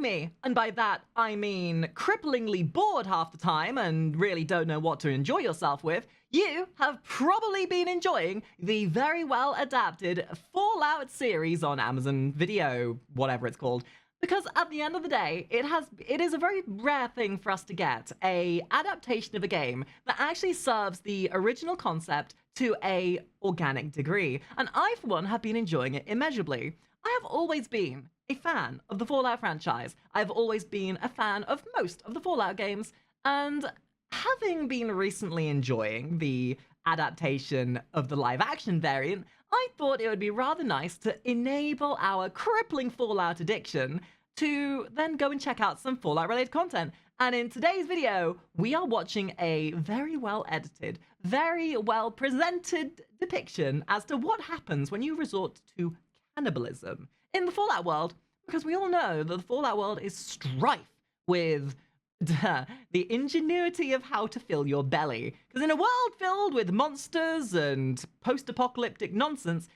me, and by that I mean cripplingly bored half the time and really don't know what to enjoy yourself with, you have probably been enjoying the very well adapted Fallout series on Amazon Video, whatever it's called. Because at the end of the day, it is a very rare thing for us to get a adaptation of a game that actually serves the original concept to a organic degree. And I, for one, have been enjoying it immeasurably. I have always been a fan of the Fallout franchise. I've always been a fan of most of the Fallout games, and having been recently enjoying the adaptation of the live-action variant, I thought it would be rather nice to enable our crippling Fallout addiction to then go and check out some Fallout-related content. And in today's video, we are watching a very well-edited, very well-presented depiction as to what happens when you resort to cannibalism in the Fallout world, because we all know that the Fallout world is strife with the ingenuity of how to fill your belly. Because in a world filled with monsters and post-apocalyptic nonsense,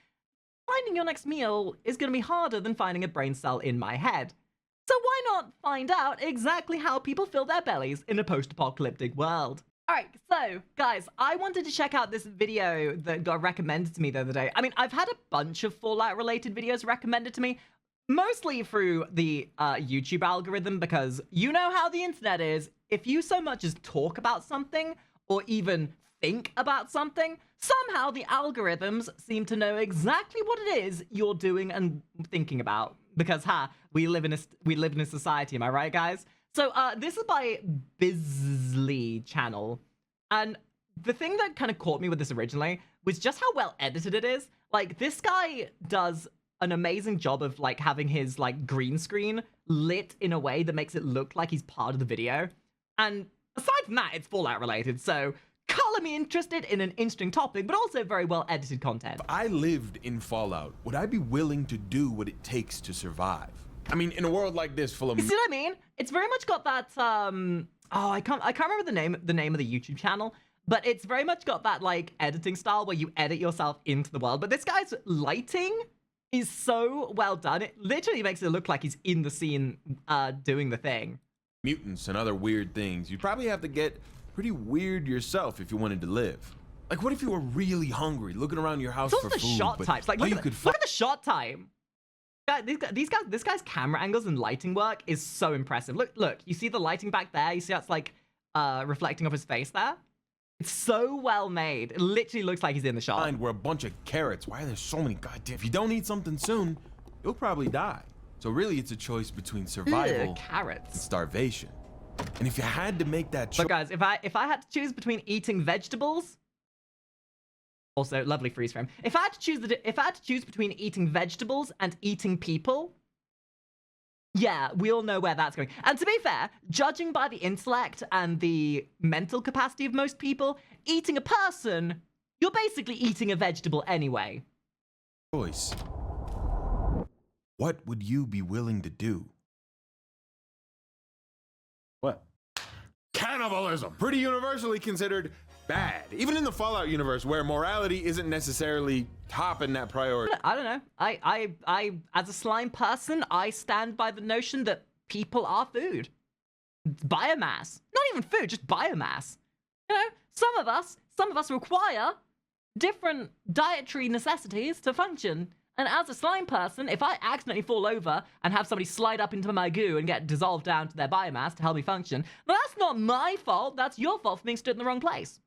finding your next meal is going to be harder than finding a brain cell in my head. So why not find out exactly how people fill their bellies in a post-apocalyptic world? Alright, so, guys, I wanted to check out this video that got recommended to me the other day. I mean, I've had a bunch of Fallout-related videos recommended to me, mostly through the YouTube algorithm, because you know how the internet is. If you so much as talk about something, or even think about something, somehow the algorithms seem to know exactly what it is you're doing and thinking about. Because, we live in a society, am I right, guys? So, this is by Bisley channel, and the thing that kind of caught me with this originally was just how well edited it is. Like, this guy does an amazing job of, like, having his, like, green screen lit in a way that makes it look like he's part of the video. And aside from that, it's Fallout related, so color me interested in an interesting topic, but also very well edited content. If I lived in Fallout, would I be willing to do what it takes to survive? I mean, in a world like this, full of... You see what I mean? It's very much got that, I can't remember the name of the YouTube channel, but it's very much got that, like, editing style where you edit yourself into the world. But this guy's lighting is so well done. It literally makes it look like he's in the scene, doing the thing. Mutants and other weird things. You'd probably have to get pretty weird yourself if you wanted to live. Like, what if you were really hungry, looking around your house for food? The shot types. Like, look at the shot time. This guy's camera angles and lighting work is so impressive. Look, you see the lighting back there? You see that's like reflecting off his face there? It's so well made. It literally looks like he's in the shot. Mind, we're a bunch of carrots. Why are there so many goddamn... If you don't eat something soon, you'll probably die. So really, it's a choice between survival and starvation. And if you had to make that choice... Look, guys, if I had to choose between eating vegetables... Also, lovely freeze frame. If I had to choose between eating vegetables and eating people, yeah, we all know where that's going. And to be fair, judging by the intellect and the mental capacity of most people, eating a person, you're basically eating a vegetable anyway. Choice. What would you be willing to do? What? Cannibalism! Pretty universally considered bad. Even in the Fallout universe, where morality isn't necessarily top in that priority. I don't know. I, as a slime person, I stand by the notion that people are food. Biomass. Not even food, just biomass. You know, some of us require different dietary necessities to function. And as a slime person, if I accidentally fall over and have somebody slide up into my goo and get dissolved down to their biomass to help me function, well, that's not my fault. That's your fault for being stood in the wrong place.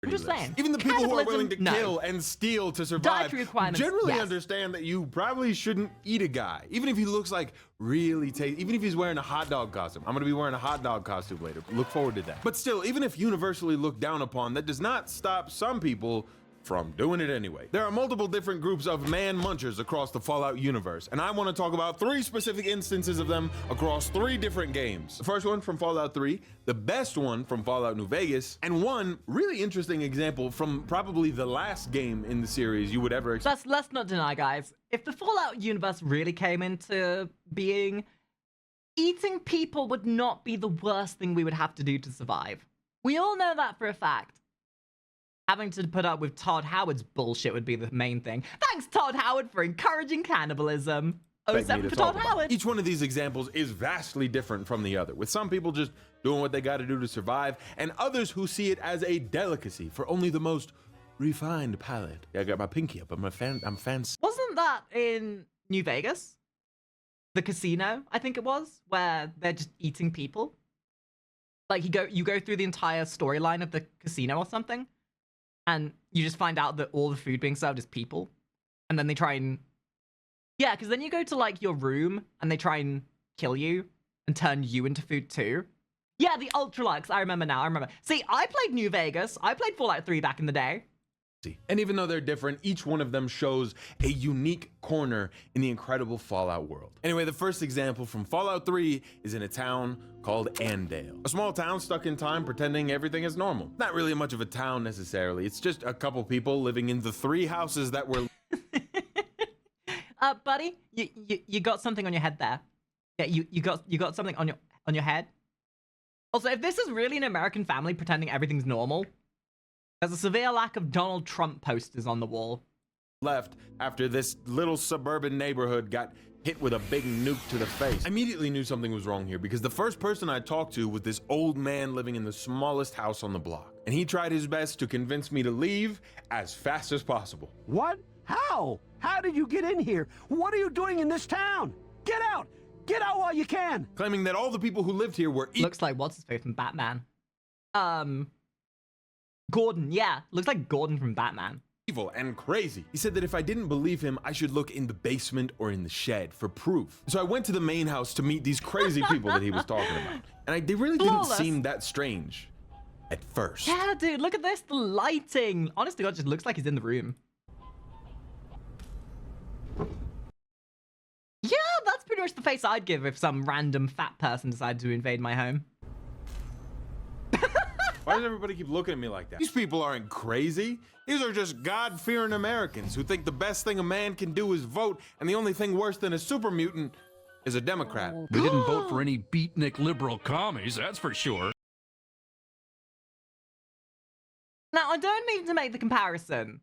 I'm just saying. Even the people who are willing to kill and steal to survive generally understand that you probably shouldn't eat a guy. Even if he looks like really tasty, even if he's wearing a hot dog costume. I'm gonna be wearing a hot dog costume later. Look forward to that. But still, even if universally looked down upon, that does not stop some people from doing it anyway. There are multiple different groups of man munchers across the Fallout universe, and I want to talk about 3 specific instances of them across 3 different games. The first one from Fallout 3, the best one from Fallout New Vegas, and one really interesting example from probably the last game in the series you would ever expect. Let's not deny, guys, if the Fallout universe really came into being, eating people would not be the worst thing we would have to do to survive. We all know that for a fact. Having to put up with Todd Howard's bullshit would be the main thing. Thanks, Todd Howard, for encouraging cannibalism. 07 for Todd Howard. Each one of these examples is vastly different from the other, with some people just doing what they got to do to survive, and others who see it as a delicacy for only the most refined palate. Yeah, I got my pinky up. I'm fancy. Wasn't that in New Vegas? The casino, I think it was, where they're just eating people. Like you go through the entire storyline of the casino or something, and you just find out that all the food being served is people, and then they try and because then you go to like your room and they try and kill you and turn you into food too. Yeah, the Ultra-Luxe. I remember now. I remember. See, I played New Vegas. I played Fallout 3 back in the day. And even though they're different, each one of them shows a unique corner in the incredible Fallout world. Anyway, the first example from Fallout 3 is in a town called Andale. A small town stuck in time pretending everything is normal. Not really much of a town necessarily. It's just a couple people living in the 3 houses that were... Buddy, you got something on your head there. Yeah, you got something on your head. Also, if this is really an American family pretending everything's normal, there's a severe lack of Donald Trump posters on the wall. Left after this little suburban neighborhood got hit with a big nuke to the face. I immediately knew something was wrong here because the first person I talked to was this old man living in the smallest house on the block. And he tried his best to convince me to leave as fast as possible. What? How? How did you get in here? What are you doing in this town? Get out! Get out while you can! Claiming that all the people who lived here were Looks like what's his face from Batman. Gordon, yeah. Looks like Gordon from Batman. Evil and crazy. He said that if I didn't believe him, I should look in the basement or in the shed for proof. So I went to the main house to meet these crazy people that he was talking about. And they really didn't seem that strange at first. Yeah, dude, look at this. The lighting. Honest to God, just looks like he's in the room. Yeah, that's pretty much the face I'd give if some random fat person decided to invade my home. Why does everybody keep looking at me like that? These people aren't crazy. These are just God-fearing Americans who think the best thing a man can do is vote, and the only thing worse than a super mutant is a Democrat. We didn't vote for any beatnik liberal commies, that's for sure. Now, I don't mean to make the comparison,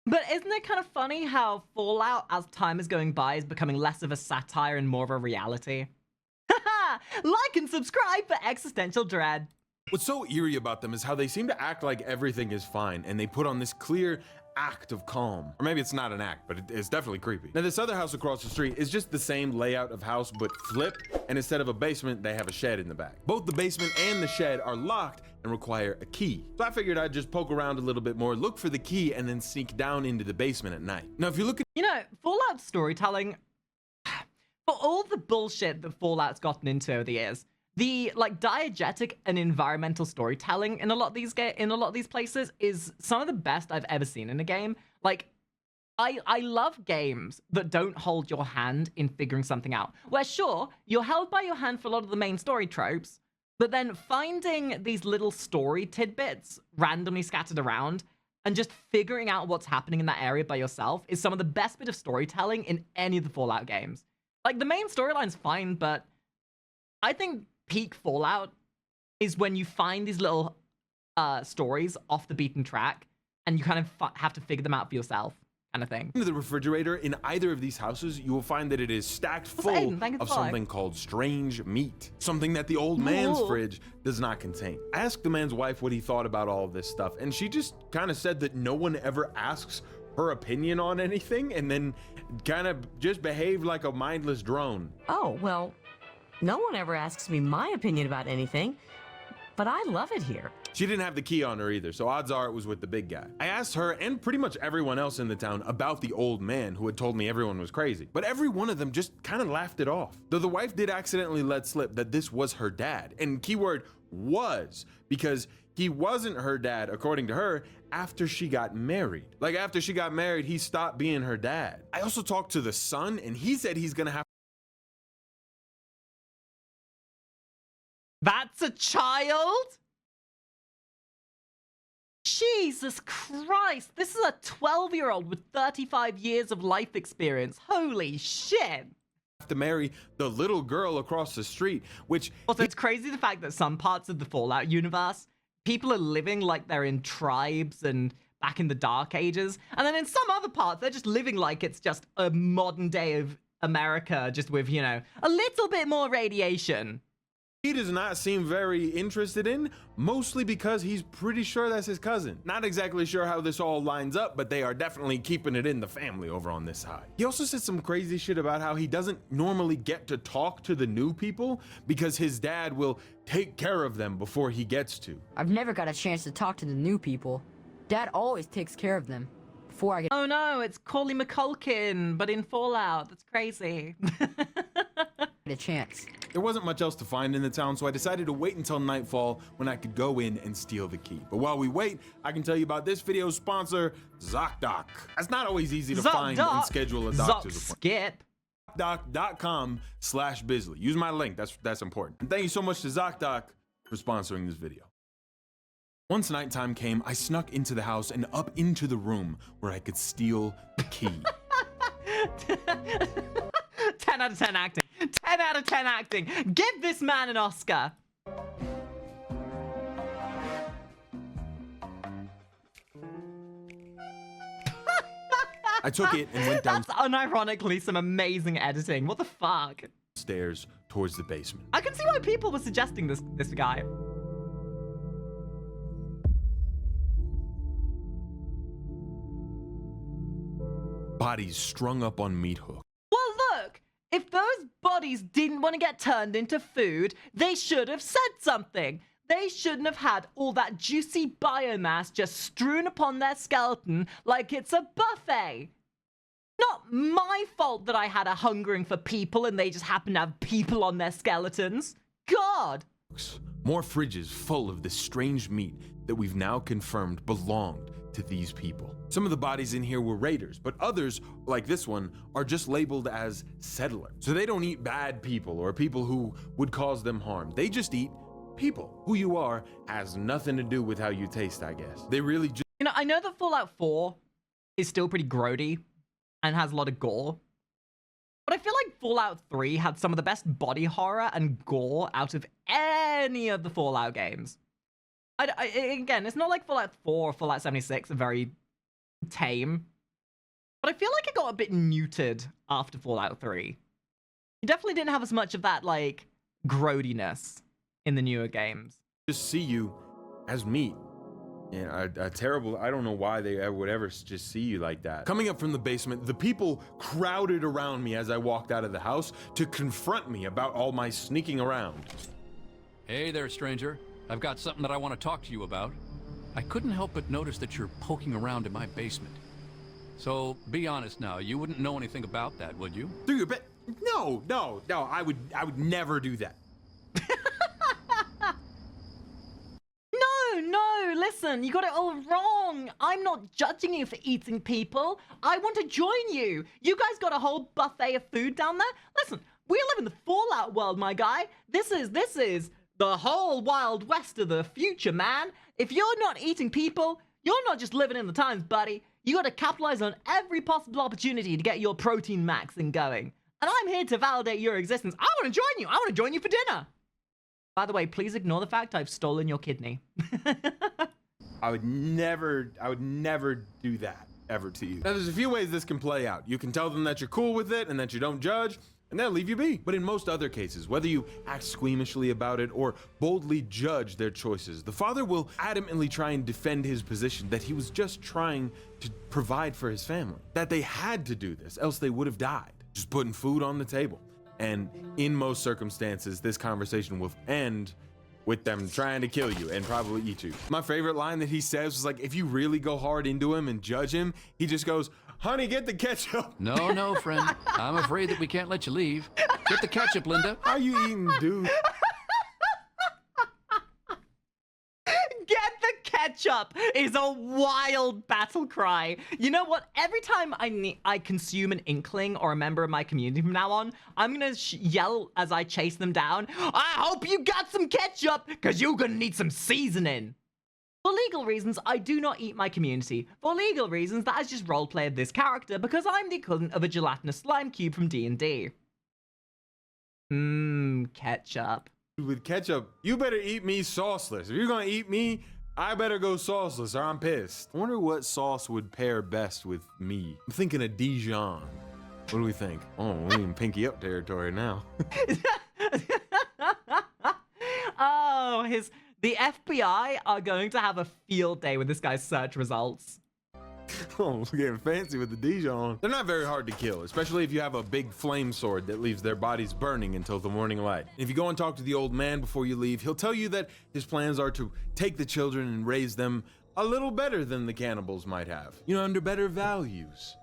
but isn't it kind of funny how Fallout, as time is going by, is becoming less of a satire and more of a reality? Haha! Like and subscribe for existential dread. What's so eerie about them is how they seem to act like everything is fine, and they put on this clear act of calm. Or maybe it's not an act, but it's definitely creepy. Now, this other house across the street is just the same layout of house, but flipped, and instead of a basement, they have a shed in the back. Both the basement and the shed are locked and require a key. So I figured I'd just poke around a little bit more, look for the key, and then sneak down into the basement at night. Now, if you look at... You know, Fallout storytelling, for all the bullshit that Fallout's gotten into over the years, the like diegetic and environmental storytelling in a lot of these places is some of the best I've ever seen in a game. Like, I love games that don't hold your hand in figuring something out. Where sure, you're held by your hand for a lot of the main story tropes, but then finding these little story tidbits randomly scattered around and just figuring out what's happening in that area by yourself is some of the best bit of storytelling in any of the Fallout games. Like, the main storyline's fine, but I think peak Fallout is when you find these little stories off the beaten track and you kind of have to figure them out for yourself, kind of thing. Into the refrigerator in either of these houses, you will find that it is stacked full of something called strange meat, something that the old man's fridge does not contain. I asked the man's wife what he thought about all of this stuff, and she just kind of said that no one ever asks her opinion on anything, and then kind of just behaved like a mindless drone. Oh, well, no one ever asks me my opinion about anything, but I love it here. She didn't have the key on her either, so odds are it was with the big guy. I asked her and pretty much everyone else in the town about the old man who had told me everyone was crazy, but every one of them just kind of laughed it off. Though the wife did accidentally let slip that this was her dad, and keyword was, because he wasn't her dad, according to her, after she got married. Like, after she got married, he stopped being her dad. I also talked to the son, and he said he's gonna have... That's a child? Jesus Christ, this is a 12-year-old with 35 years of life experience. Holy shit. To marry the little girl across the street, which... Also, it's crazy the fact that some parts of the Fallout universe, people are living like they're in tribes and back in the Dark Ages, and then in some other parts, they're just living like it's just a modern day of America, just with, you know, a little bit more radiation. He does not seem very interested in, mostly because he's pretty sure that's his cousin. Not exactly sure how this all lines up, but they are definitely keeping it in the family over on this side. He also said some crazy shit about how he doesn't normally get to talk to the new people because his dad will take care of them before he gets to. I've never got a chance to talk to the new people. Dad always takes care of them before I get Oh no, it's Corley McCulkin, but in Fallout. That's crazy. a chance. There wasn't much else to find in the town, so I decided to wait until nightfall when I could go in and steal the key. But while we wait, I can tell you about this video's sponsor, ZocDoc. It's not always easy to find and schedule a doctor's appointment. ZocDoc.com/Bisley. Use my link, that's important. And thank you so much to ZocDoc for sponsoring this video. Once nighttime came, I snuck into the house and up into the room where I could steal the key. 10 out of 10 acting. 10 out of 10 acting. Give this man an Oscar. I took it and went down. That's unironically some amazing editing. What the fuck? Stairs towards the basement. I can see why people were suggesting this guy. Bodies strung up on meat hooks. Well, look, if those bodies didn't want to get turned into food, they should have said something. They shouldn't have had all that juicy biomass just strewn upon their skeleton like it's a buffet. Not my fault that I had a hungering for people and they just happen to have people on their skeletons. God. More fridges full of this strange meat that we've now confirmed belonged to these people. Some of the bodies in here were raiders, but others, like this one, are just labeled as settlers. So they don't eat bad people or people who would cause them harm. They just eat people. Who you are has nothing to do with how you taste, I guess. They really just... You know, I know that Fallout 4 is still pretty grody and has a lot of gore, but I feel like Fallout 3 had some of the best body horror and gore out of any of the Fallout games. Again, it's not like Fallout 4 or Fallout 76 are very tame, but I feel like it got a bit neutered after Fallout 3. You definitely didn't have as much of that, like, grodiness in the newer games. Just see you as meat. Yeah, a terrible, I don't know why they would ever just see you like that. Coming up from the basement, the people crowded around me as I walked out of the house to confront me about all my sneaking around. Hey there, stranger. I've got something that I want to talk to you about. I couldn't help but notice that you're poking around in my basement. So, be honest now, you wouldn't know anything about that, would you? Do you bet? No, I would never do that. No, listen, you got it all wrong. I'm not judging you for eating people. I want to join you. You guys got a whole buffet of food down there? Listen, we live in the Fallout world, my guy. This is the whole Wild West of the future, man. If you're not eating people, you're not just living in the times, buddy. You gotta capitalize on every possible opportunity to get your protein maxing going. And I'm here to validate your existence. I wanna join you. I wanna join you for dinner. By the way, please ignore the fact I've stolen your kidney. I would never do that ever to you. Now, there's a few ways this can play out. You can tell them that you're cool with it and that you don't judge, and they'll leave you be. But in most other cases, whether you act squeamishly about it or boldly judge their choices, the father will adamantly try and defend his position that he was just trying to provide for his family. That they had to do this, else they would have died. Just putting food on the table. And in most circumstances, this conversation will end with them trying to kill you and probably eat you. My favorite line that he says was like, if you really go hard into him and judge him, he just goes, honey, get the ketchup. No, friend. I'm afraid that we can't let you leave. Get the ketchup, Linda. How you eating, dude? Get the ketchup is a wild battle cry. You know what? Every time I consume an inkling or a member of my community from now on, I'm gonna yell as I chase them down, I hope you got some ketchup, because you're gonna need some seasoning. For legal reasons, I do not eat my community. For legal reasons, that has just roleplayed this character because I'm the equivalent of a gelatinous slime cube from D&D. Ketchup. With ketchup, you better eat me sauceless. If you're gonna eat me, I better go sauceless or I'm pissed. I wonder what sauce would pair best with me. I'm thinking of Dijon. What do we think? Oh, we in pinky up territory now. Oh, the FBI are going to have a field day with this guy's search results. Oh, we're getting fancy with the Dijon. They're not very hard to kill, especially if you have a big flame sword that leaves their bodies burning until the morning light. If you go and talk to the old man before you leave, he'll tell you that his plans are to take the children and raise them a little better than the cannibals might have. You know, under better values.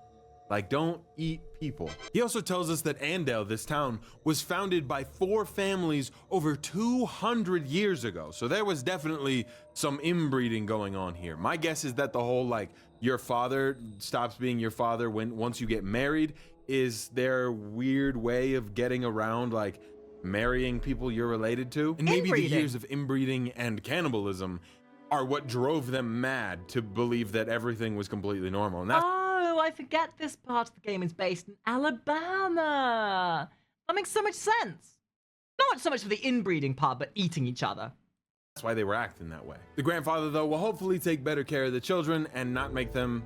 Like, don't eat people. He also tells us that Andale, this town, was founded by 4 families over 200 years ago. So there was definitely some inbreeding going on here. My guess is that the whole, like, your father stops being your father once you get married is their weird way of getting around, like, marrying people you're related to. And maybe the years of inbreeding and cannibalism are what drove them mad to believe that everything was completely normal. And that's I forget this part of the game is based in Alabama. That makes so much sense. Not so much for the inbreeding part, but eating each other. That's why they were acting that way. The grandfather, though, will hopefully take better care of the children and not make them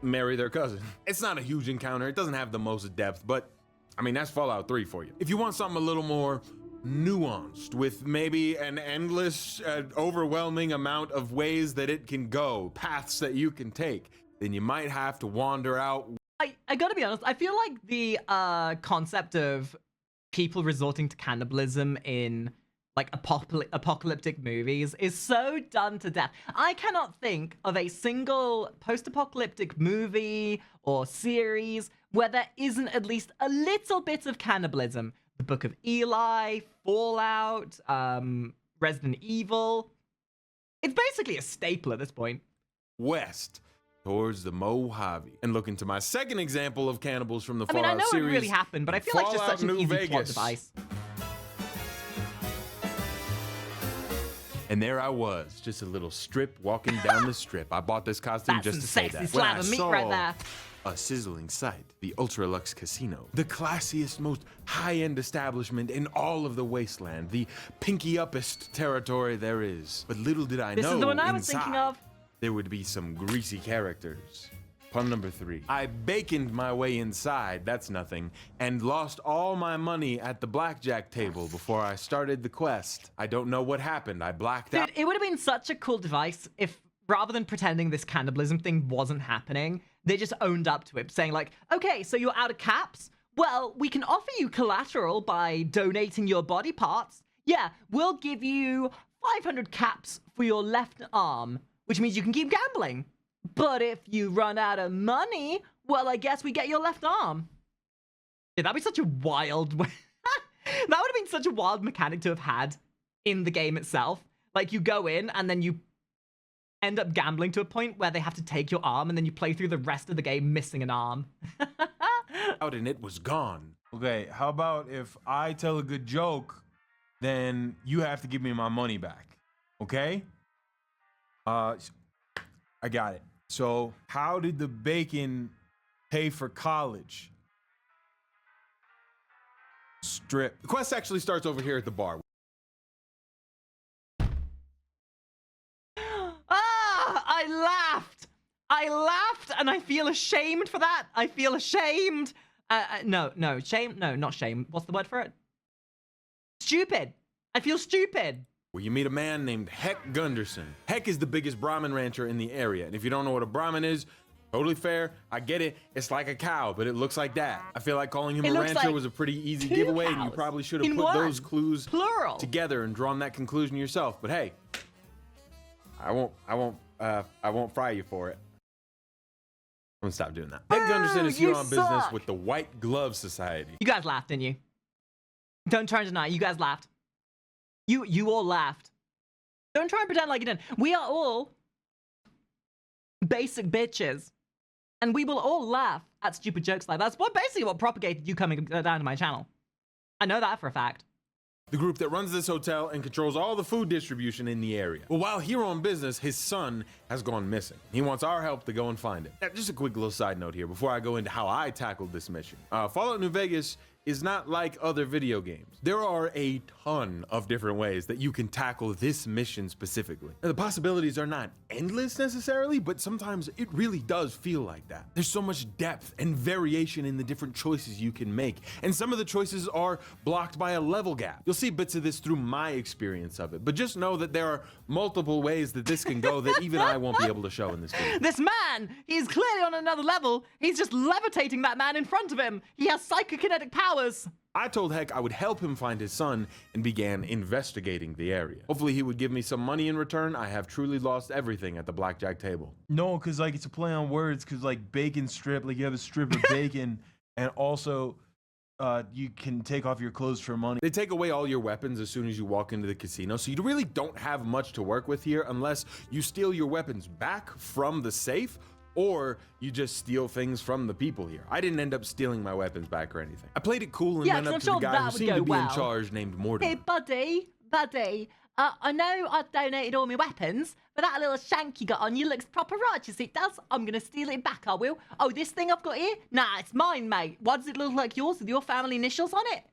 marry their cousin. It's not a huge encounter. It doesn't have the most depth, but I mean, that's Fallout 3 for you. If you want something a little more nuanced, with maybe an endless, overwhelming amount of ways that it can go, paths that you can take, then you might have to wander out. I gotta be honest, I feel like the concept of people resorting to cannibalism in like apocalyptic movies is so done to death. I cannot think of a single post-apocalyptic movie or series where there isn't at least a little bit of cannibalism. The Book of Eli, Fallout, Resident Evil. It's basically a staple at this point. West towards the Mojave. And look into my second example of cannibals from the Fallout series. I know it really happened, but I feel like it's just such an easy plot device. And there I was, just a little strip walking down the strip. I bought this costume just to say that. That's some sexy slab of meat right there. A sizzling sight, the Ultra-Luxe Casino, the classiest, most high-end establishment in all of the wasteland, the pinky-uppest territory there is. But little did I know, this is the one I was thinking of. There would be some greasy characters. Pun number 3. I baconed my way inside, that's nothing, and lost all my money at the blackjack table before I started the quest. I don't know what happened. I blacked out. Dude, it would have been such a cool device if, rather than pretending this cannibalism thing wasn't happening, they just owned up to it, saying like, okay, so you're out of caps? Well, we can offer you collateral by donating your body parts. Yeah, we'll give you 500 caps for your left arm, which means you can keep gambling. But if you run out of money, well, I guess we get your left arm. Yeah, that'd be such a wild... that would have been such a wild mechanic to have had in the game itself. Like, you go in, and then you end up gambling to a point where they have to take your arm, and then you play through the rest of the game missing an arm. Out and it was gone. Okay, how about if I tell a good joke, then you have to give me my money back, okay? I got it. So, how did the bacon pay for college? Strip. The quest actually starts over here at the bar. I laughed, and I feel ashamed for that. I feel ashamed. No, shame. No, not shame. What's the word for it? Stupid. I feel stupid. Where you meet a man named Heck Gunderson. Heck is the biggest Brahmin rancher in the area. And if you don't know what a Brahmin is, totally fair. I get it. It's like a cow, but it looks like that. I feel like calling him a rancher like was a pretty easy giveaway, and you probably should have put those clues together and drawn that conclusion yourself. But hey, I won't fry you for it. I'm gonna stop doing that. Heck Gunderson is here on business with the White Glove Society. You guys laughed, didn't you? Don't try and deny it. You guys laughed. You all laughed. Don't try and pretend like you didn't. We are all basic bitches. And we will all laugh at stupid jokes like that. That's basically what propagated you coming down to my channel. I know that for a fact. The group that runs this hotel and controls all the food distribution in the area. Well, while here on business, his son has gone missing. He wants our help to go and find him. Just a quick little side note here before I go into how I tackled this mission. Fallout New Vegas is not like other video games. There are a ton of different ways that you can tackle this mission specifically. Now, the possibilities are not endless necessarily, but sometimes it really does feel like that. There's so much depth and variation in the different choices you can make, and some of the choices are blocked by a level gap. You'll see bits of this through my experience of it, but just know that there are multiple ways that this can go that even I won't be able to show in this video. This man, he's clearly on another level. He's just levitating that man in front of him. He has psychokinetic powers. I told Heck I would help him find his son and began investigating the area. Hopefully he would give me some money in return. I have truly lost everything at the blackjack table. No, because like it's a play on words, because like bacon strip, like you have a strip of bacon, and also you can take off your clothes for money. They take away all your weapons as soon as you walk into the casino, so you really don't have much to work with here unless you steal your weapons back from the safe, or you just steal things from the people here. I didn't end up stealing my weapons back or anything. I played it cool and went up to the guy who seemed to be in charge named Mortimer. Hey, buddy, I know I donated all my weapons, but that little shank you got on you looks proper righteous, it does. I'm gonna steal it back, I will. Oh, this thing I've got here? Nah, it's mine, mate. Why does it look like yours with your family initials on it?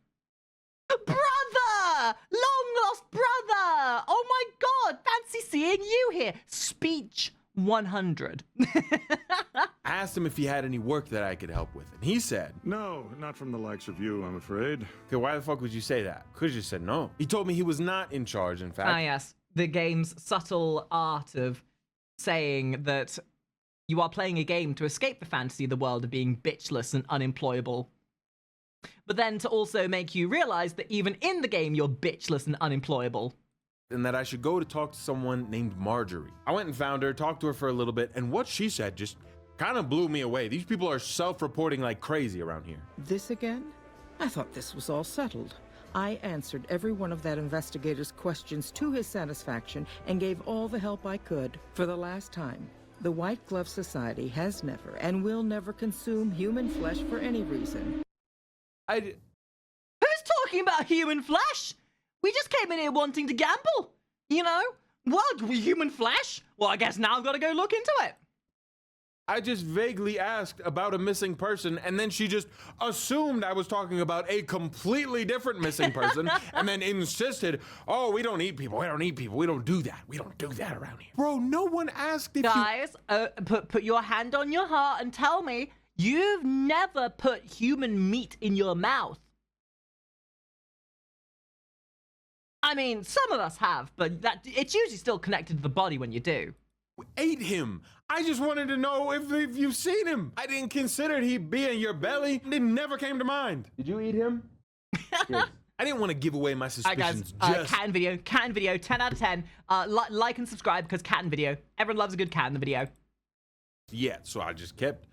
Brother! Long lost brother! Oh my God, fancy seeing you here. Speech 100. I asked him if he had any work that I could help with, and he said, "No, not from the likes of you, I'm afraid." Okay, why the fuck would you say that? Could've just said no. He told me he was not in charge, in fact. Ah, yes. The game's subtle art of saying that you are playing a game to escape the fantasy of the world of being bitchless and unemployable. But then to also make you realize that even in the game, you're bitchless and unemployable. And that I should go to talk to someone named Marjorie. I went and found her, talked to her for a little bit, and what she said just kind of blew me away. These people are self-reporting like crazy around here. This again? I thought this was all settled. I answered every one of that investigator's questions to his satisfaction and gave all the help I could. For the last time, the White Glove Society has never and will never consume human flesh for any reason. Who's talking about human flesh? We just came in here wanting to gamble, you know? What, human flesh? Well, I guess now I've got to go look into it. I just vaguely asked about a missing person, and then she just assumed I was talking about a completely different missing person, and then insisted, oh, we don't eat people, we don't eat people, we don't do that, we don't do that around here. Bro, no one asked if Guys, put your hand on your heart and tell me you've never put human meat in your mouth. I mean, some of us have, but it's usually still connected to the body when you do. Ate him. I just wanted to know if you've seen him. I didn't consider he'd be in your belly. It never came to mind. Did you eat him? Yes. I didn't want to give away my suspicions. Guys, cat video, 10 out of 10. Like and subscribe because cat video. Everyone loves a good cat in the video. Yeah, so I just kept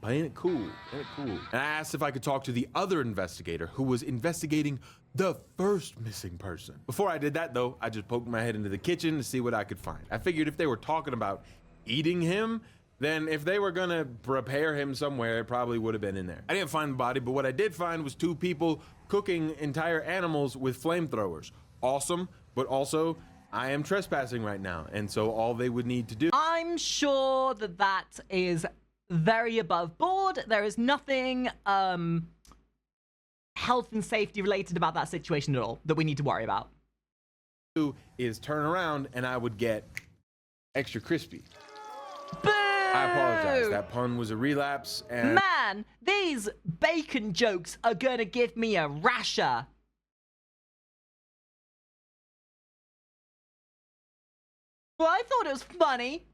playing it cool, And I asked if I could talk to the other investigator who was investigating the first missing person. Before I did that, though, I just poked my head into the kitchen to see what I could find. I figured if they were talking about eating him, then if they were gonna prepare him somewhere, it probably would have been in there. I didn't find the body, but what I did find was 2 people cooking entire animals with flamethrowers. Awesome, but also I am trespassing right now, and so all they would need to do— I'm sure that is very above board. There is nothing health and safety related about that situation at all that we need to worry about. Is turn around and I would get extra crispy. Boo! I apologize. That pun was a relapse, and— Man, these bacon jokes are gonna give me a rasher. Well, I thought it was funny.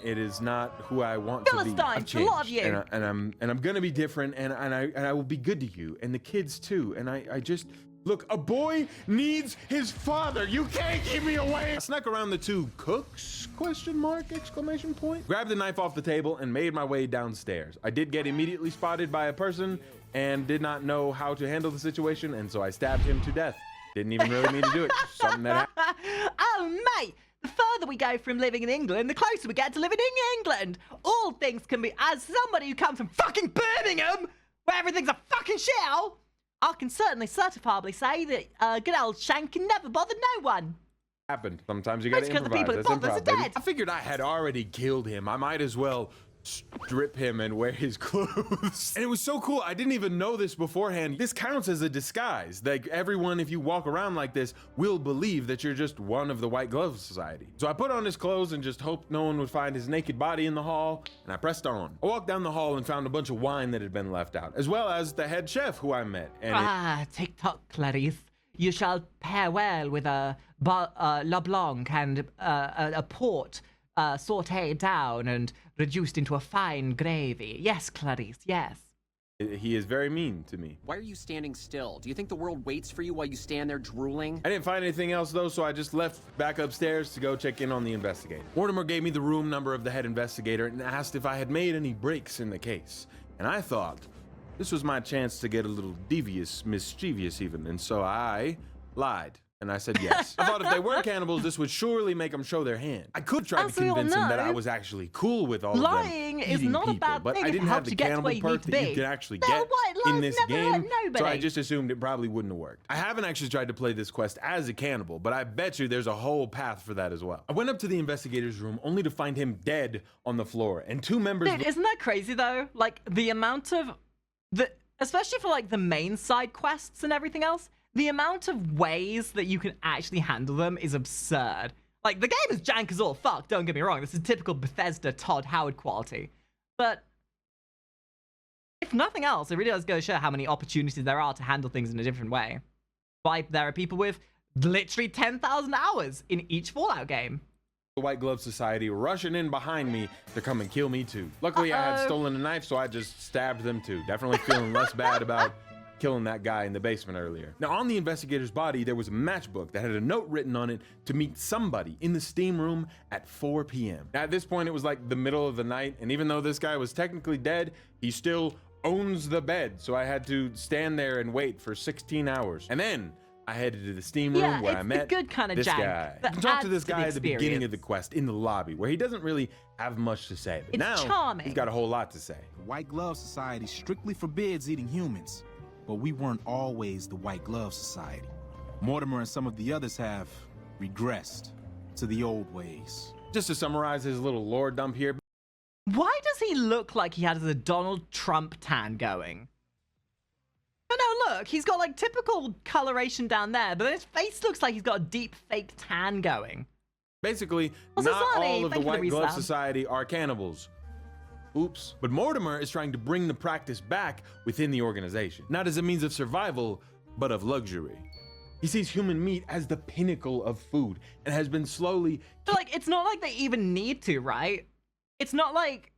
It is not who I want to be. Philistine, I love you. And I'm gonna be different, and I will be good to you and the kids too. And I just look. A boy needs his father. You can't keep me away. I snuck around the 2 cooks? Question mark! Exclamation point. Grabbed the knife off the table and made my way downstairs. I did get immediately spotted by a person and did not know how to handle the situation, and so I stabbed him to death. Didn't even really mean to do it. Just something that happened. Oh, mate. The further we go from living in England, the closer we get to living in England. All things can be, as somebody who comes from fucking Birmingham, where everything's a fucking shithole, I can certainly certifiably say that good old Shankin never bothered no one. Happened. Sometimes you gotta improvise. Because the people who bothered us are dead. I figured I had already killed him. I might as well strip him and wear his clothes. And it was so cool. I didn't even know this beforehand. This counts as a disguise. Like everyone, if you walk around like this, will believe that you're just one of the White Glove Society. So I put on his clothes and just hoped no one would find his naked body in the hall, and I pressed on. I walked down the hall and found a bunch of wine that had been left out, as well as the head chef who I met. And TikTok, Clarice. You shall pair well with a La Blanc and a port sauteed down and reduced into a fine gravy. Yes, Clarice, yes. He is very mean to me. Why are you standing still? Do you think the world waits for you while you stand there drooling? I didn't find anything else though, so I just left back upstairs to go check in on the investigator. Mortimer gave me the room number of the head investigator and asked if I had made any breaks in the case. And I thought this was my chance to get a little devious, mischievous even, and so I lied. And I said yes. I thought if they were cannibals, this would surely make them show their hand. I could try to convince them that I was actually cool with all of them. Lying is not a bad but thing. I didn't have the cannibal perk that you can actually get in this game, so I just assumed it probably wouldn't have worked. I haven't actually tried to play this quest as a cannibal, but I bet you there's a whole path for that as well. I went up to the investigator's room only to find him dead on the floor, and two members... Dude, isn't that crazy though? Like, the amount of... especially for like the main side quests and everything else, the amount of ways that you can actually handle them is absurd. Like, the game is jank as all fuck, don't get me wrong. This is typical Bethesda Todd Howard quality. But if nothing else, it really does go to show how many opportunities there are to handle things in a different way. Why there are people with literally 10,000 hours in each Fallout game. The White Glove Society rushing in behind me to come and kill me too. Luckily, I had stolen a knife, so I just stabbed them too. Definitely feeling less bad about killing that guy in the basement earlier. Now, on the investigator's body, there was a matchbook that had a note written on it to meet somebody in the steam room at 4 p.m. Now, at this point, it was like the middle of the night, and even though this guy was technically dead, he still owns the bed, so I had to stand there and wait for 16 hours. And then I headed to the steam room where I met good kind of this guy. I talked to this guy at the beginning of the quest in the lobby, where he doesn't really have much to say. But now charming. He's got a whole lot to say. The White Glove Society strictly forbids eating humans, but we weren't always the White Glove Society. Mortimer and some of the others have regressed to the old ways. Just to summarize his little lore dump here. Why does he look like he has a Donald Trump tan going? No, look, he's got like typical coloration down there, but his face looks like he's got a deep fake tan going. Basically, not all of the White Glove Society are cannibals. Oops. But Mortimer is trying to bring the practice back within the organization, not as a means of survival, but of luxury. He sees human meat as the pinnacle of food and has been slowly... But like, it's not like they even need to, right? It's not like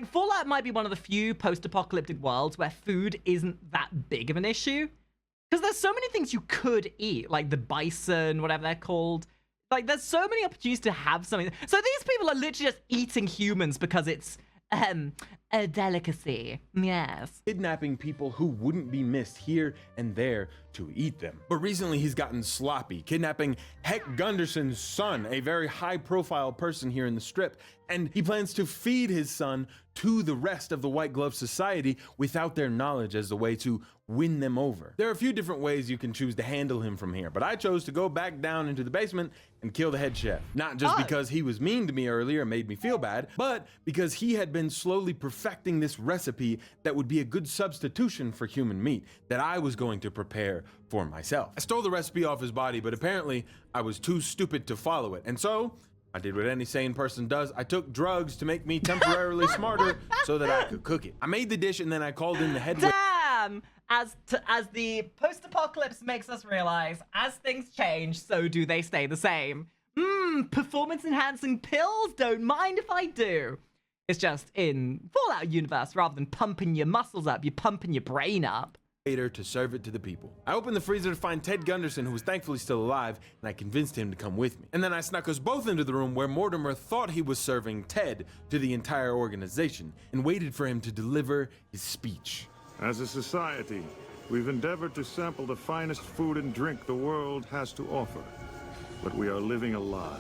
Fallout might be one of the few post-apocalyptic worlds where food isn't that big of an issue. Because there's so many things you could eat, like the bison, whatever they're called. Like, there's so many opportunities to have something. So these people are literally just eating humans because it's a delicacy. Yes. Kidnapping people who wouldn't be missed here and there to eat them. But recently he's gotten sloppy, kidnapping Heck Gunderson's son, a very high-profile person here in the strip, and he plans to feed his son to the rest of the White Glove Society without their knowledge as the way to win them over. There are a few different ways you can choose to handle him from here, but I chose to go back down into the basement and kill the head chef. Not just because he was mean to me earlier and made me feel bad, but because he had been slowly perfecting this recipe that would be a good substitution for human meat that I was going to prepare for myself. I stole the recipe off his body, but apparently I was too stupid to follow it, and so I did what any sane person does. I took drugs to make me temporarily smarter so that I could cook it. I made the dish and then I called in the head waiter. Damn! As the post-apocalypse makes us realize, as things change, so do they stay the same. Performance-enhancing pills? Don't mind if I do. It's just in Fallout universe, rather than pumping your muscles up, you're pumping your brain up. To serve it to the people. I opened the freezer to find Ted Gunderson, who was thankfully still alive, and I convinced him to come with me. And then I snuck us both into the room where Mortimer thought he was serving Ted to the entire organization and waited for him to deliver his speech. As a society, we've endeavored to sample the finest food and drink the world has to offer. But we are living a lie.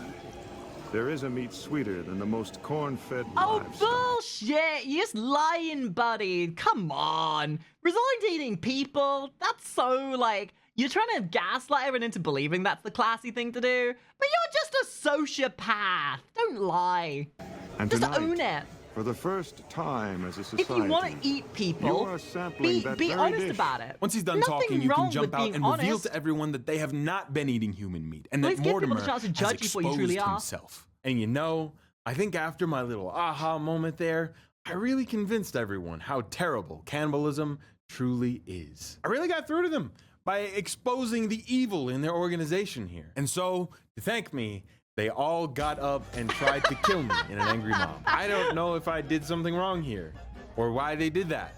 There is a meat sweeter than the most corn-fed livestock. Bullshit! You're just lying, buddy. Come on. Resigned to eating people? That's so, like, you're trying to gaslight everyone into believing that's the classy thing to do. But you're just a sociopath. Don't lie. And just tonight, own it. For the first time as a society, if you want to eat people, be honest about it. Once he's done Nothing talking, you can wrong jump with out being and reveal honest. to everyone that they have not been eating human meat, and that Please give people Mortimer the chance to has judge you for what you truly exposed are. himself. And you know, I think after my little aha moment there, I really convinced everyone how terrible cannibalism truly is. I really got through to them by exposing the evil in their organization here. And so, to thank me, they all got up and tried to kill me in an angry mob. I don't know if I did something wrong here, or why they did that.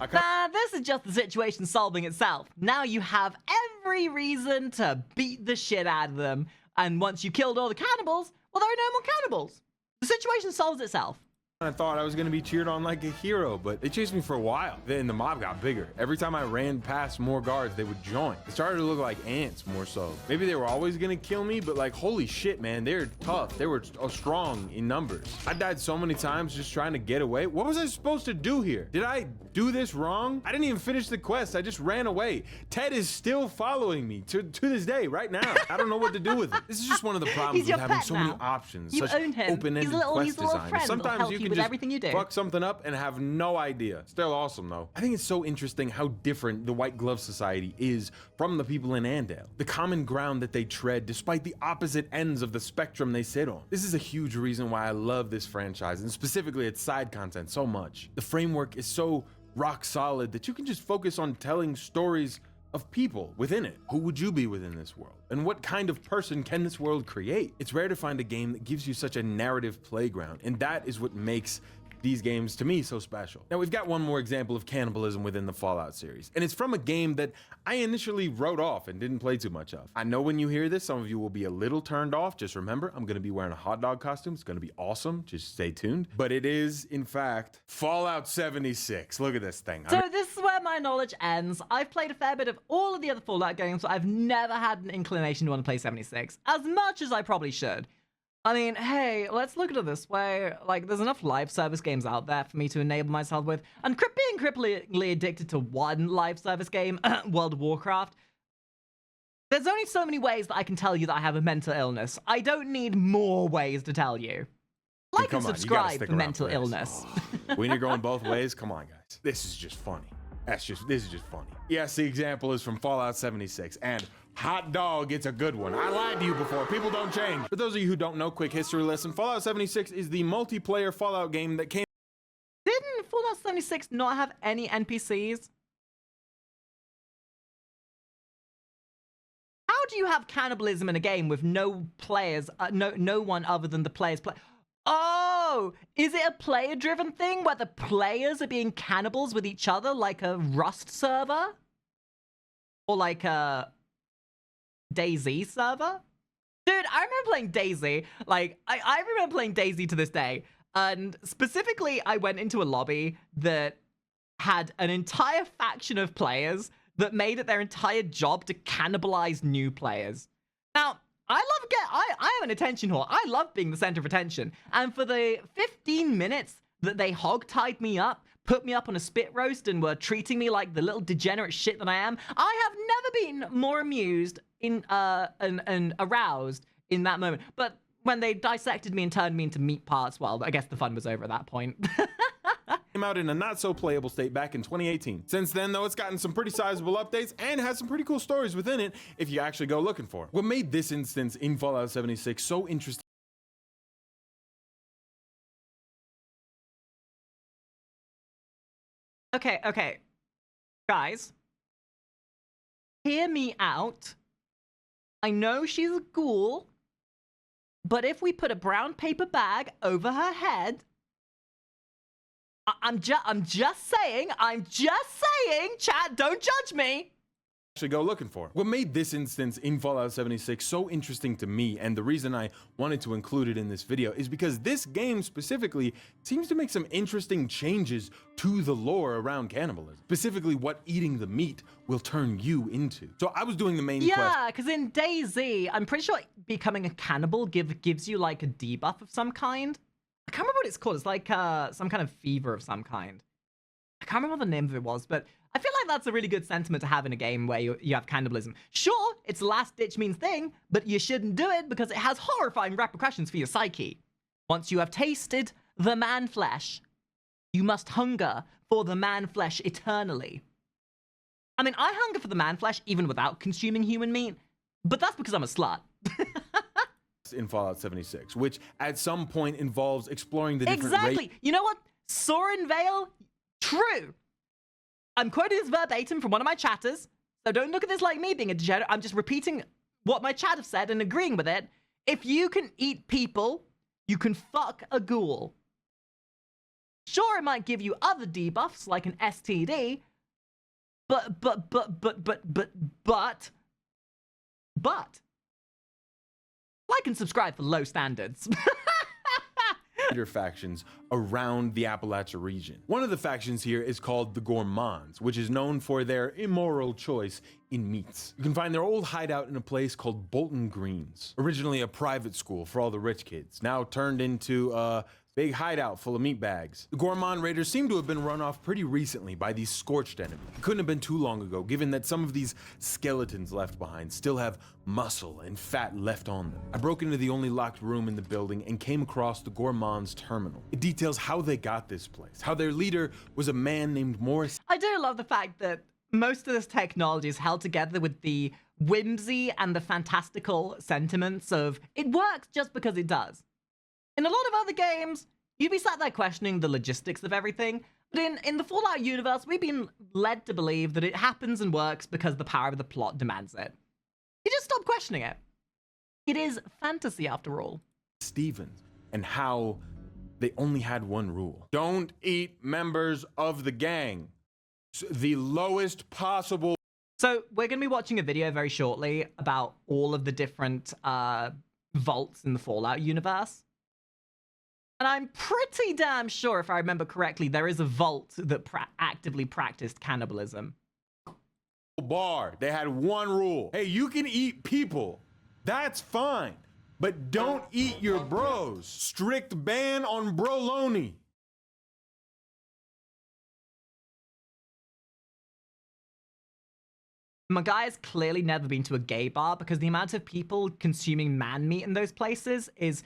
This is just the situation solving itself. Now you have every reason to beat the shit out of them. And once you killed all the cannibals, well, there are no more cannibals. The situation solves itself. I thought I was gonna be cheered on like a hero, but they chased me for a while. Then the mob got bigger. Every time I ran past more guards, they would join. It started to look like ants more so. Maybe they were always gonna kill me, but like, holy shit, man, they're tough. They were strong in numbers. I died so many times just trying to get away. What was I supposed to do here? Did I do this wrong? I didn't even finish the quest. I just ran away. Ted is still following me to this day, right now. I don't know what to do with it. This is just one of the problems with having so many options. You such own him. open-ended quest design. Sometimes you can with just everything you do. fuck something up and have no idea. Still awesome though. I think it's so interesting how different the White Glove Society is from the people in Andale. The common ground that they tread despite the opposite ends of the spectrum they sit on. This is a huge reason why I love this franchise, and specifically its side content so much. The framework is so rock solid that you can just focus on telling stories of people within it. Who would you be within this world? And what kind of person can this world create? It's rare to find a game that gives you such a narrative playground, and that is what makes these games to me so special. Now we've got one more example of cannibalism within the Fallout series, and it's from a game that I initially wrote off and didn't play too much of. I know when you hear this, some of you will be a little turned off. Just remember, I'm gonna be wearing a hot dog costume. It's gonna be awesome. Just stay tuned. But it is, in fact, Fallout 76. Look at this thing. So this is where my knowledge ends. I've played a fair bit of all of the other Fallout games, but I've never had an inclination to want to play 76, as much as I probably should. I mean, hey, let's look at it this way. Like, there's enough live service games out there for me to enable myself with. And being cripplingly addicted to one live service game, World of Warcraft, there's only so many ways that I can tell you that I have a mental illness. I don't need more ways to tell you. Like and subscribe for mental illness. When you're going both ways, come on, guys. This is just funny. This is just funny. Yes, the example is from Fallout 76, and hot dog, it's a good one. I lied to you before. People don't change. For those of you who don't know, quick history lesson, Fallout 76 is the multiplayer Fallout game that came... Didn't Fallout 76 not have any NPCs? How do you have cannibalism in a game with no players, no one other than the players play? Oh, is it a player-driven thing where the players are being cannibals with each other like a Rust server? Or like a DayZ server? Dude, I remember playing DayZ. Like, I remember playing DayZ to this day. And specifically, I went into a lobby that had an entire faction of players that made it their entire job to cannibalize new players. Now, I am an attention whore. I love being the center of attention. And for the 15 minutes that they hogtied me up, put me up on a spit roast, and were treating me like the little degenerate shit that I am, I have never been more amused and aroused in that moment. But when they dissected me and turned me into meat parts, well, I guess the fun was over at that point. Came out in a not-so-playable state back in 2018. Since then, though, it's gotten some pretty sizable updates and has some pretty cool stories within it if you actually go looking for it. What made this instance in Fallout 76 so interesting... Okay. Guys, hear me out. I know she's a ghoul, but if we put a brown paper bag over her head... I'm just saying, chat, don't judge me. Actually go looking for. What made this instance in Fallout 76 so interesting to me, and the reason I wanted to include it in this video, is because this game specifically seems to make some interesting changes to the lore around cannibalism. Specifically what eating the meat will turn you into. So I was doing the main quest. Yeah, because in DayZ, I'm pretty sure becoming a cannibal gives you like a debuff of some kind. I can't remember what it's called. It's like some kind of fever of some kind. I can't remember what the name of it was, but I feel like that's a really good sentiment to have in a game where you have cannibalism. Sure, it's a last-ditch mean thing, but you shouldn't do it because it has horrifying repercussions for your psyche. Once you have tasted the man flesh, You must hunger for the man flesh eternally. I mean, I hunger for the man flesh even without consuming human meat, but that's because I'm a slut. In Fallout 76, which at some point involves exploring the different Exactly. You know what? Soren Vale, true. I'm quoting this verbatim from one of my chatters, so don't look at this like me being a degenerate. I'm just repeating what my chat have said and agreeing with it. If you can eat people, you can fuck a ghoul. Sure, it might give you other debuffs like an STD, but. Like and subscribe for low standards. Factions around the Appalachia region. One of the factions here is called the Gourmands, which is known for their immoral choice in meats. You can find their old hideout in a place called Bolton Greens, originally a private school for all the rich kids, now turned into a big hideout full of meat bags. The Gourmand raiders seem to have been run off pretty recently by these scorched enemies. It couldn't have been too long ago, given that some of these skeletons left behind still have muscle and fat left on them. I broke into the only locked room in the building and came across the Gourmands terminal. It details how they got this place, how their leader was a man named Morris. I do love the fact that most of this technology is held together with the whimsy and the fantastical sentiments of it works just because it does. In a lot of other games, you'd be sat there questioning the logistics of everything, but in the Fallout universe, we've been led to believe that it happens and works because the power of the plot demands it. You just stop questioning it. It is fantasy after all. Stevens, and how they only had one rule. Don't eat members of the gang. The lowest possible. So we're going to be watching a video very shortly about all of the different vaults in the Fallout universe. And I'm pretty damn sure, if I remember correctly, there is a vault that actively practiced cannibalism. Bar. They had one rule. Hey, you can eat people. That's fine. But don't eat your bros. Strict ban on broloni. My guy has clearly never been to a gay bar because the amount of people consuming man meat in those places is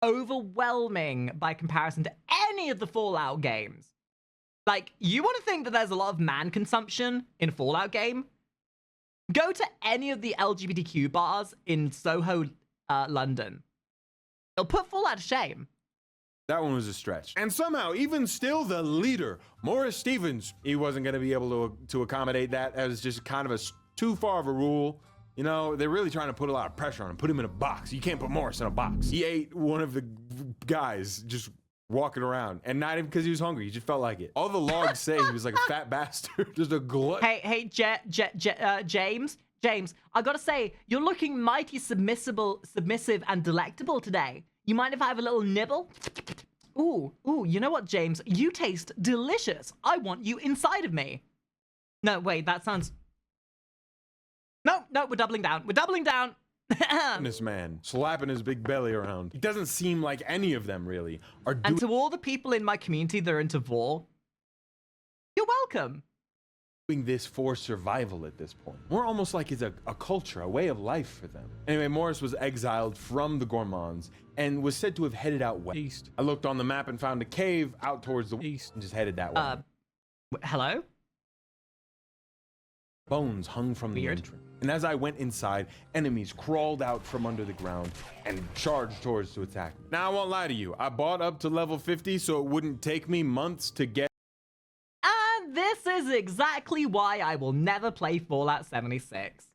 overwhelming by comparison to any of the Fallout games. Like, you want to think that there's a lot of man consumption in a Fallout game? Go to any of the LGBTQ bars in Soho, London. It'll put Fallout to shame. That one was a stretch. And somehow, even still, the leader, Morris Stevens, he wasn't going to be able to accommodate that as just kind of too far of a rule. You know, they're really trying to put a lot of pressure on him, put him in a box. You can't put Morris in a box. He ate one of the guys just walking around, and not even because he was hungry. He just felt like it. All the logs say he was like a fat bastard, just a glut. Hey, James, I gotta say, you're looking mighty submissive and delectable today. You mind if I have a little nibble? Ooh, you know what, James? You taste delicious. I want you inside of me. No, wait, that sounds... No, we're doubling down. We're doubling down. This man slapping his big belly around. It doesn't seem like any of them really are doing. And to all the people in my community that are into vor, you're welcome. Doing this for survival at this point. More almost like it's a culture, a way of life for them. Anyway, Morris was exiled from the Gourmands and was said to have headed out west. I looked on the map and found a cave out towards the east and just headed that way. Hello? Bones hung from the entrance. And as I went inside, enemies crawled out from under the ground and charged towards to attack me. Now, I won't lie to you. I bought up to level 50 so it wouldn't take me months to get. And this is exactly why I will never play Fallout 76.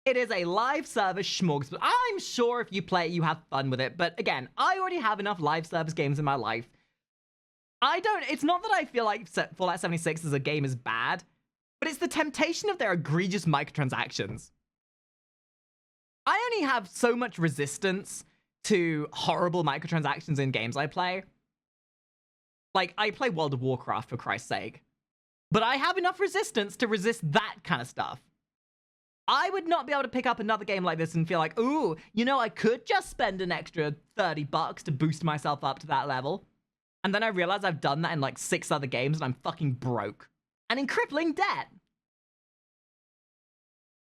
It is a live service schmorgs, but I'm sure if you play it, you have fun with it. But again, I already have enough live service games in my life. It's not that I feel like Fallout 76 as a game is bad, but it's the temptation of their egregious microtransactions. I only have so much resistance to horrible microtransactions in games I play. Like, I play World of Warcraft, for Christ's sake. But I have enough resistance to resist that kind of stuff. I would not be able to pick up another game like this and feel like, ooh, you know, I could just spend an extra $30 to boost myself up to that level. And then I realize I've done that in like 6 other games and I'm fucking broke. And in crippling debt.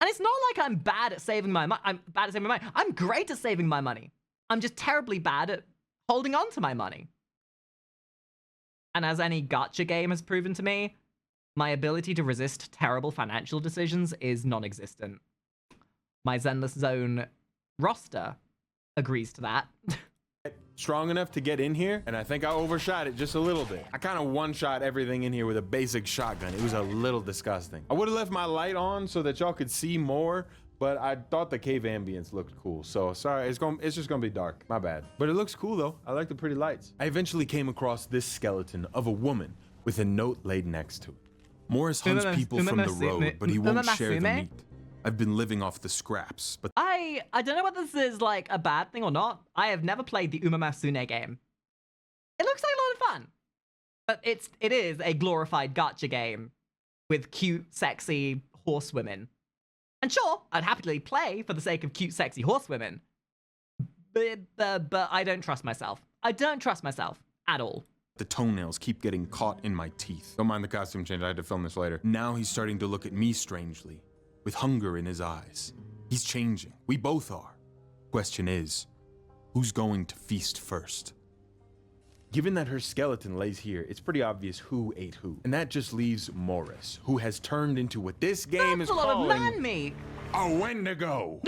And it's not like I'm bad at saving my money. I'm bad at saving my money. I'm great at saving my money. I'm just terribly bad at holding on to my money. And as any gacha game has proven to me, my ability to resist terrible financial decisions is non-existent. My Zenless Zone roster agrees to that. Strong enough to get in here, and I think I overshot it just a little bit. I kind of one-shot everything in here with a basic shotgun. It was a little disgusting. I would have left my light on so that y'all could see more, but I thought the cave ambience looked cool. So sorry, it's just gonna be dark. My bad. But it looks cool though. I like the pretty lights. I eventually came across this skeleton of a woman with a note laid next to it. Morris hunts people from the road, but he won't share the meat. I've been living off the scraps, but I don't know whether this is like a bad thing or not. I have never played the Umamasune game. It looks like a lot of fun, but it is a glorified gacha game with cute, sexy horsewomen. And sure, I'd happily play for the sake of cute, sexy horsewomen, but I don't trust myself. I don't trust myself at all. The toenails keep getting caught in my teeth. Don't mind the costume change. I had to film this later. Now he's starting to look at me strangely, with hunger in his eyes. He's changing. We both are. Question is, who's going to feast first? Given that her skeleton lays here, it's pretty obvious who ate who. And that just leaves Morris, who has turned into what this game is calling... That's a lot of man meat! A Wendigo!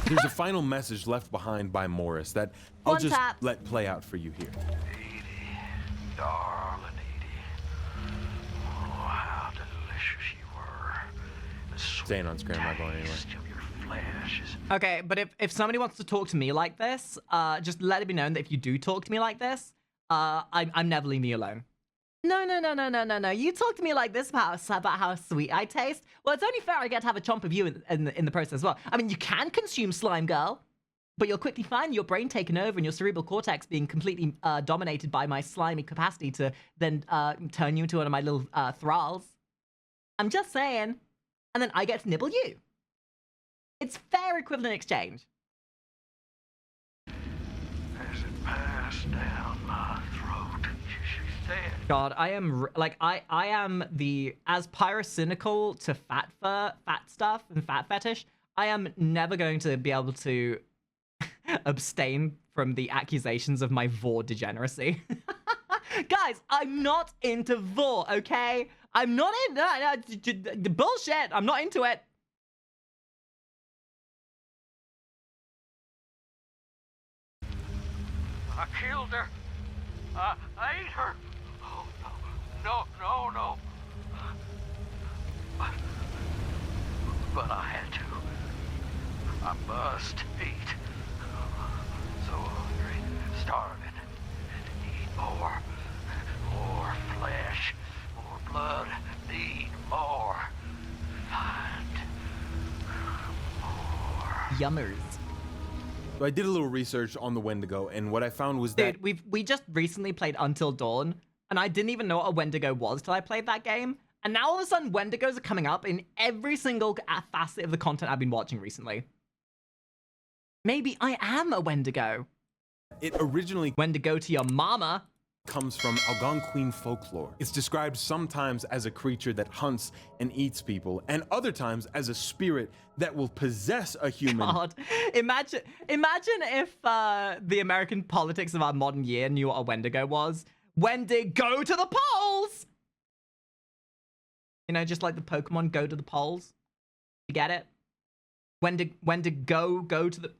There's a final message left behind by Morris that I'll just let play out for you here. Edie, darling Edie. Oh, how delicious you were. Staying on screen, I'm not going anywhere. Okay, but if somebody wants to talk to me like this, just let it be known that if you do talk to me like this, I'm never leaving you alone. No. You talk to me like this about how sweet I taste. Well, it's only fair I get to have a chomp of you in the process as well. I mean, you can consume slime, girl, but you'll quickly find your brain taken over and your cerebral cortex being completely dominated by my slimy capacity to then turn you into one of my little thralls. I'm just saying. And then I get to nibble you. It's fair equivalent exchange. As it passed down my throat, she said, God, I am I am the as pyrocynical to fat stuff and fat fetish. I am never going to be able to abstain from the accusations of my vor degeneracy. Guys, I'm not into vor, okay? I'm not into bullshit. I'm not into it. I killed her. I ate her. Oh, no. But I had to. I must eat. So hungry, starving. Need more. More flesh. More blood. Need more. Find more. Yummers. So I did a little research on the Wendigo, and what I found was that... Dude, we just recently played Until Dawn, and I didn't even know what a Wendigo was till I played that game. And now all of a sudden, Wendigos are coming up in every single facet of the content I've been watching recently. Maybe I am a Wendigo. It originally... Wendigo to your mama. Comes from Algonquin folklore. It's described sometimes as a creature that hunts and eats people, and other times as a spirit that will possess a human. God, imagine if the American politics of our modern year knew what a Wendigo was. Wendigo to the polls! You know, just like the Pokemon go to the polls. You get it? Wendigo go to the...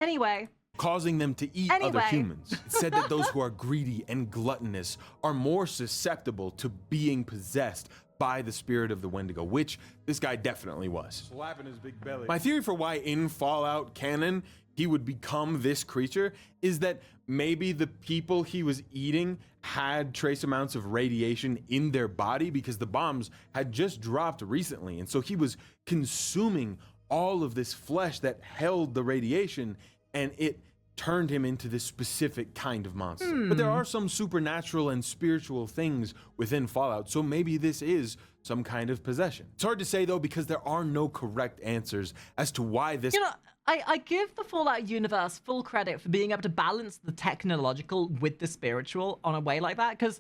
Anyway. Causing them to eat other humans. It's said that those who are greedy and gluttonous are more susceptible to being possessed by the spirit of the Wendigo, which this guy definitely was. Slapping his big belly. My theory for why in Fallout canon he would become this creature is that maybe the people he was eating had trace amounts of radiation in their body because the bombs had just dropped recently, and so he was consuming all of this flesh that held the radiation, and it turned him into this specific kind of monster. But there are some supernatural and spiritual things within Fallout, so maybe this is some kind of possession. It's hard to say though, because there are no correct answers as to why this... You know, I give the Fallout universe full credit for being able to balance the technological with the spiritual on a way like that, because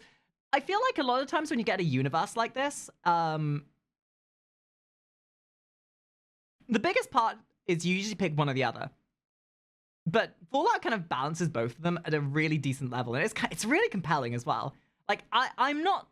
I feel like a lot of times when you get a universe like this, the biggest part is you usually pick one or the other. but Fallout kind of balances both of them at a really decent level, and it's really compelling as well. Like, I'm not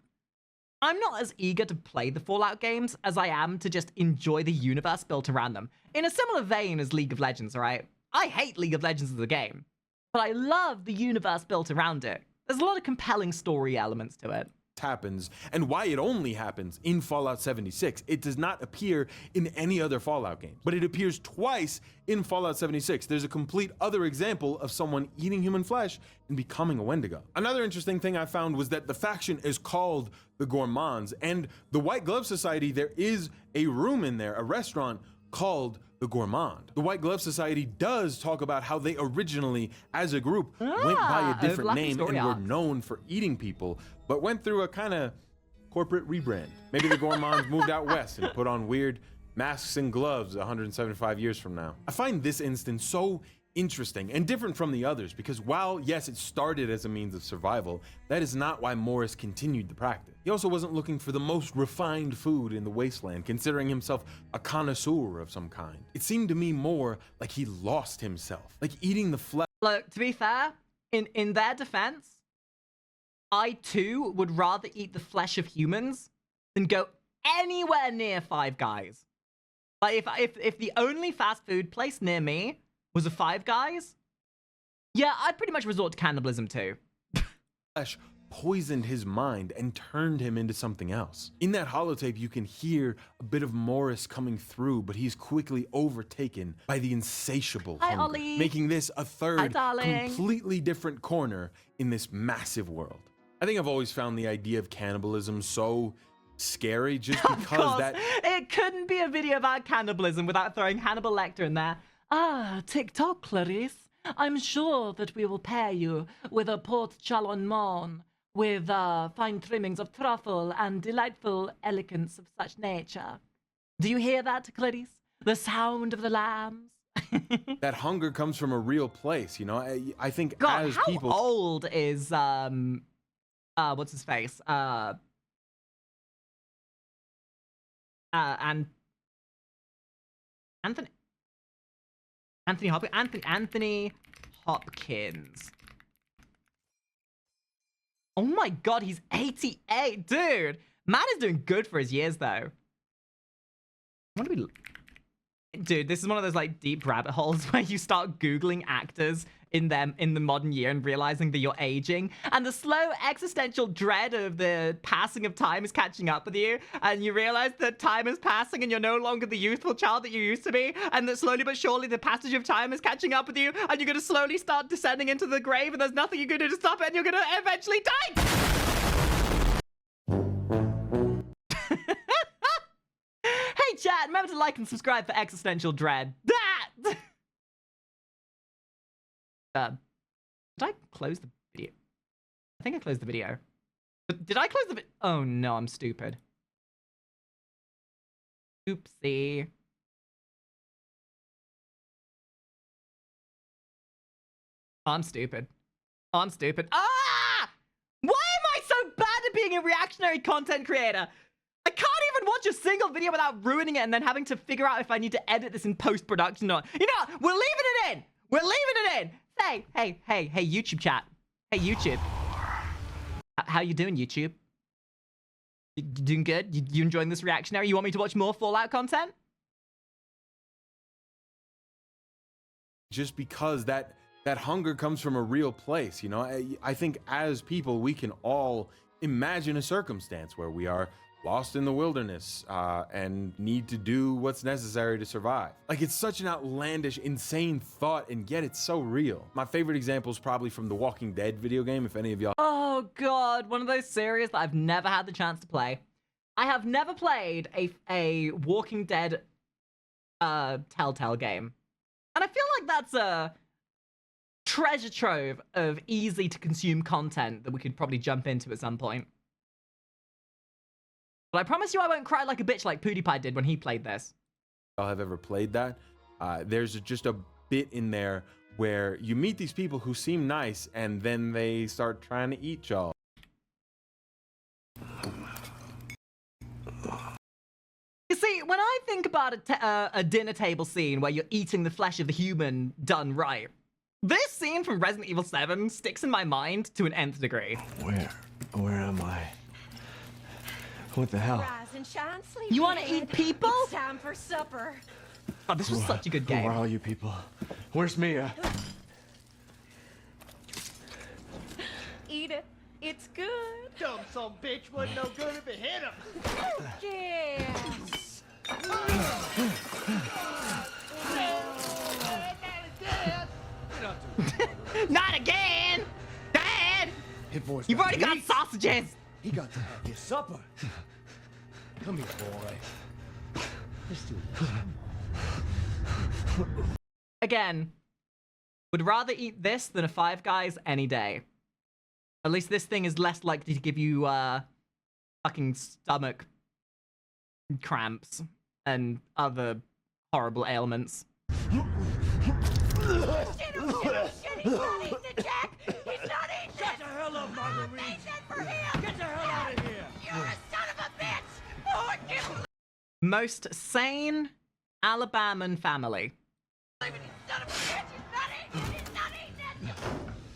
as eager to play the Fallout games as I am to just enjoy the universe built around them. In a similar vein as League of Legends, all right? I hate League of Legends as a game, but I love the universe built around it. There's a lot of compelling story elements to it. Happens and why it only happens in Fallout 76. It does not appear in any other Fallout game, but it appears twice in Fallout 76. There's a complete other example of someone eating human flesh and becoming a Wendigo. Another interesting thing I found was that the faction is called the Gourmands, and the White Glove Society, there is a room in there, a restaurant called the Gourmand. The White Glove Society does talk about how they originally, as a group, went by a different name and were known for eating people, but went through a kind of corporate rebrand. Maybe the Gourmands moved out west and put on weird masks and gloves 175 years from now. I find this instance so interesting and different from the others because while, yes, it started as a means of survival, that is not why Morris continued the practice. He also wasn't looking for the most refined food in the wasteland, considering himself a connoisseur of some kind. It seemed to me more like he lost himself, like eating the flesh. Look, to be fair, in their defense, I too would rather eat the flesh of humans than go anywhere near Five Guys. Like if the only fast food place near me was a Five Guys, yeah, I'd pretty much resort to cannibalism too. Flesh poisoned his mind and turned him into something else. In that holotape, you can hear a bit of Morris coming through, but he's quickly overtaken by the insatiable hunger, Ollie. making this a third darling. completely different corner in this massive world. I think I've always found the idea of cannibalism so scary just because that... It couldn't be a video about cannibalism without throwing Hannibal Lecter in there. Ah, TikTok, Clarice. I'm sure that we will pair you with a porte chalonmon with fine trimmings of truffle and delightful elegance of such nature. Do you hear that, Clarice? The sound of the lambs? That hunger comes from a real place, you know? I think God, as how people... old is, what's his face? And Anthony Hopkins. Oh my God, he's 88, dude. Man is doing good for his years, though. What do we? Dude, this is one of those like deep rabbit holes where you start Googling actors in the modern year and realizing that you're aging, and the slow existential dread of the passing of time is catching up with you, and you realize that time is passing and you're no longer the youthful child that you used to be, and that slowly but surely the passage of time is catching up with you, and you're gonna slowly start descending into the grave, and there's nothing you can do to stop it, and you're gonna eventually die. Hey chat, remember to like and subscribe for existential dread. That. Did I close the video? I think I closed the video. But did I close the video? Oh no, I'm stupid. Oopsie. I'm stupid. I'm stupid. Ah! Why am I so bad at being a reactionary content creator? I can't even watch a single video without ruining it and then having to figure out if I need to edit this in post-production or... You know what? We're leaving it in! We're leaving it in! Hey, YouTube chat. Hey, YouTube. How you doing, YouTube? You doing good? You enjoying this reactionary? You want me to watch more Fallout content? Just because that hunger comes from a real place, you know? I think as people, we can all imagine a circumstance where we are lost in the wilderness and need to do what's necessary to survive. Like, it's such an outlandish, insane thought, and yet it's so real. My favorite example is probably from the Walking Dead video game, if any of y'all... Oh God, one of those series that I've never had the chance to play. I have never played a Walking Dead Telltale game. And I feel like that's a treasure trove of easy to consume content that we could probably jump into at some point. But I promise you I won't cry like a bitch like PewDiePie did when he played this. Y'all have ever played that? There's just a bit in there where you meet these people who seem nice and then they start trying to eat y'all. You see, when I think about a dinner table scene where you're eating the flesh of the human done right, This scene from Resident Evil 7 sticks in my mind to an nth degree. Where am I? What the hell? Rise and shine, You want to eat people? It's time for supper. Oh, this was such a good game. Who are all you people? Where's Mia? Eat it. It's good. Dumb son bitch wasn't no good if it hit him. Yes. Not again! Dad! You've already got sausages! He got to have his supper. Come here, boy. Let's do this. Again, would rather eat this than a Five Guys any day. At least this thing is less likely to give you, fucking stomach cramps and other horrible ailments. He's not eating the Jack! He's not eating it! Shut the hell up, Marguerite! For him! Get the hell out of here! You're a son of a bitch! Oh, I can't believe Most sane Alabaman family. it! Son of a bitch! He's not eating it!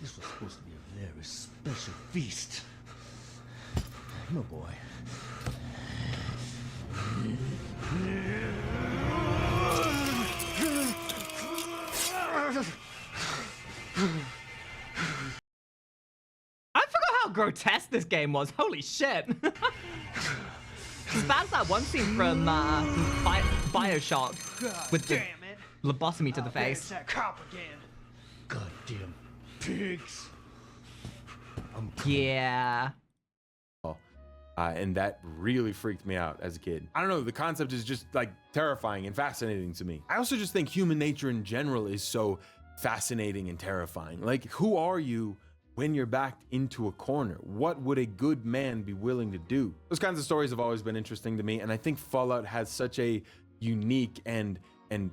This was supposed to be a very special feast. No, boy. I forgot how grotesque this game was. Holy shit. As bad as that one scene from Bioshock with the lobotomy to the face. That cop again. Goddamn pigs. Yeah. And that really freaked me out as a kid. I don't know, the concept is just like terrifying and fascinating to me. I also just think human nature in general is so fascinating and terrifying. Like, who are you when you're backed into a corner? What would a good man be willing to do? Those kinds of stories have always been interesting to me, and I think Fallout has such a unique and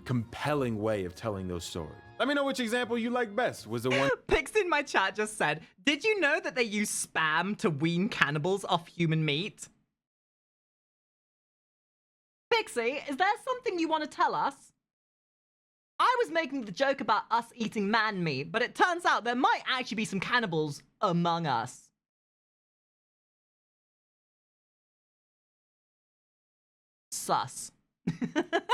compelling way of telling those stories. Let me know which example you like best. Was the one Pix in my chat just said, did you know that they use spam to wean cannibals off human meat? Pixie, is there something you want to tell us? I was making the joke about us eating man meat, but it turns out there might actually be some cannibals among us. Sus.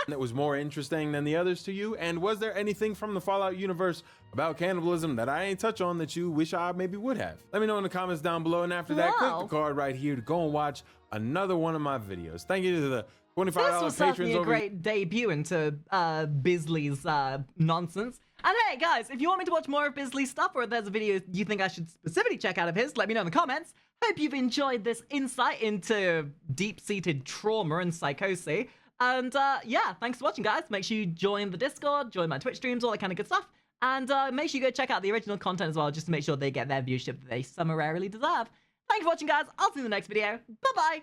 that was more interesting than the others to you? And was there anything from the Fallout universe about cannibalism that I ain't touch on that you wish I maybe would have? Let me know in the comments down below, and after that, click the card right here to go and watch another one of my videos. Thank you to the $25 This was certainly patrons a over great debut into Bisley's nonsense. And hey guys, if you want me to watch more of Bisley's stuff, or if there's a video you think I should specifically check out of his, let me know in the comments. Hope you've enjoyed this insight into deep-seated trauma and psychosis. And yeah, thanks for watching, guys. Make sure you join the Discord, join my Twitch streams, all that kind of good stuff. And make sure you go check out the original content as well, just to make sure they get their viewership that they summarily deserve. Thank you for watching, guys. I'll see you in the next video. Bye-bye.